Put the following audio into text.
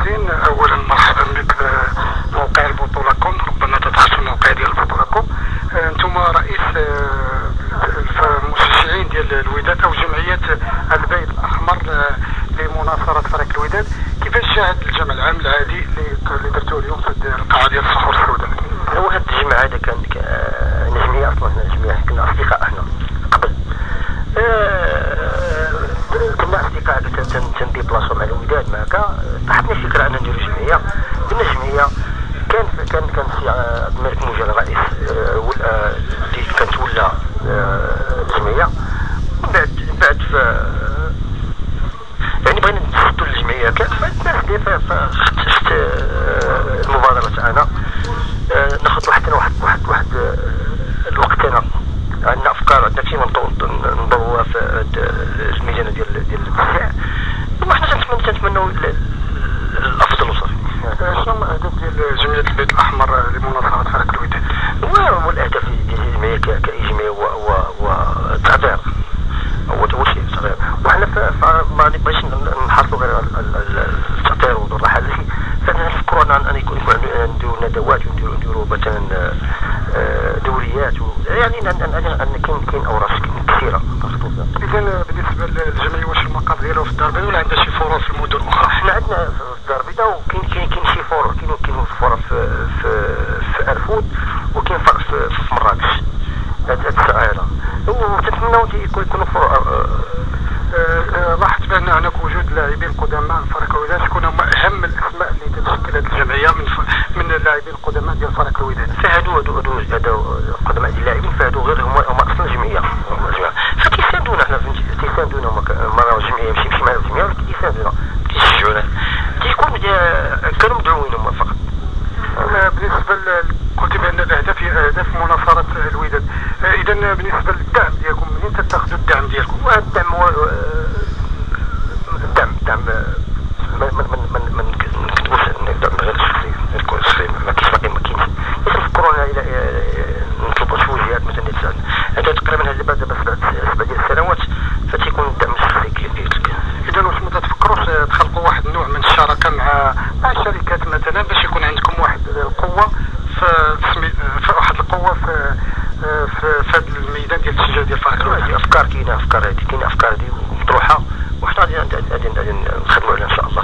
ياسين، اولا مرحبا بك موقع البطوله كوم. ربما تدخل في الموقع ديال البطوله كوم. انتم رئيس المشجعين ديال الوداد او جمعيه البيت الاحمر لمناصره فريق الوداد. كيفاش شاهد الجمع العام العادي اللي درتوه اليوم في القاعه ديال الصخور السوداء؟ هو هذا الجمع هذا كان جمعيه اصلا، جمعيه كنا اصدقاء احنا قبل. كنا اصدقاء تنديبلاصو مع الوداد معك. طرحتنا الفكره ان نديرو جمعيه. كنا جمعيه كان السي عبد الملك موجه الرئيس اللي كان تولى الجمعيه. من بعد يعني بغينا نسدو الجمعيه كافه الناس فخصت المبادره تاعنا ناخذ واحد الوقتنا. عندنا افكار، عندنا شي نضروها في الميزانه ديال التوسيع. وحنا تنتمنوا الافضل وصافي. شنو الاهداف ديال جمعيه البيت الاحمر لمناصره فريق الوداد؟ هو الاهداف ديال الجمعيه كاي جمعيه هو التعبير، هو شيء التعبير. وحنا ما بغيتش نحصلوا غير التعبير والراحه التي فنفكروا ان يكون نديروا ندوات ونديروا مثلا دوريات يعني ان كاين اوراق كثيره. اذا بالنسبه للجمعيه واش المقر ديالها في الدار البيضاء ولا عندها شي فروع في المدن الاخرى؟ حنا عندنا في الدار البيضاء وكاين شي فروع، كاين فروع في ارفود وكاين فرع في مراكش. هاد الساعه وتتمناو يكونوا فروع. لاحظت بان هناك وجود لاعبين قدماء فريق الوداد. شكون هما اهم الاسماء اللي تتشكل هذه الجمعيه من اللاعبين القدماء ديال فريق الوداد؟ فهادو قدماء ديال اللاعبين فهادو غير هما اصلا جمعيه. فتيساندونا حنا فهمتي، تيساندونا هما مرة الجمعيه ماشي معنا الجمعيه ولكن تيساندونا كيشجعونا. تيكون كانوا مدعوين هما فقط. بالنسبه قلت بان الاهداف هي اهداف مناصره الوداد. اذا بالنسبه للدعم ديالكم منين تتاخذوا الدعم ديالكم؟ الدعم هو الدعم ما نكتبوش غير الشخصي ما كاينش باقي ما كاينش. يفكرونا الى نطلبوا شي وجهات مثلا تساعد. هذا تقريبا هذا دابا 7 ديال السنوات فتيكون الدعم الشخصي كيف قلت لك. اذا واش ما تفكروش تخلقوا واحد النوع من الشراكه مع الشركات مثلا باش يكون عندكم واحد القوه في واحد القوه في هذا الميدان ديال التشجيع ديال فريق الوداد؟ افكار كاينه افكار هذه مطروحه وحنا غادي نخدموا عليها ان شاء الله.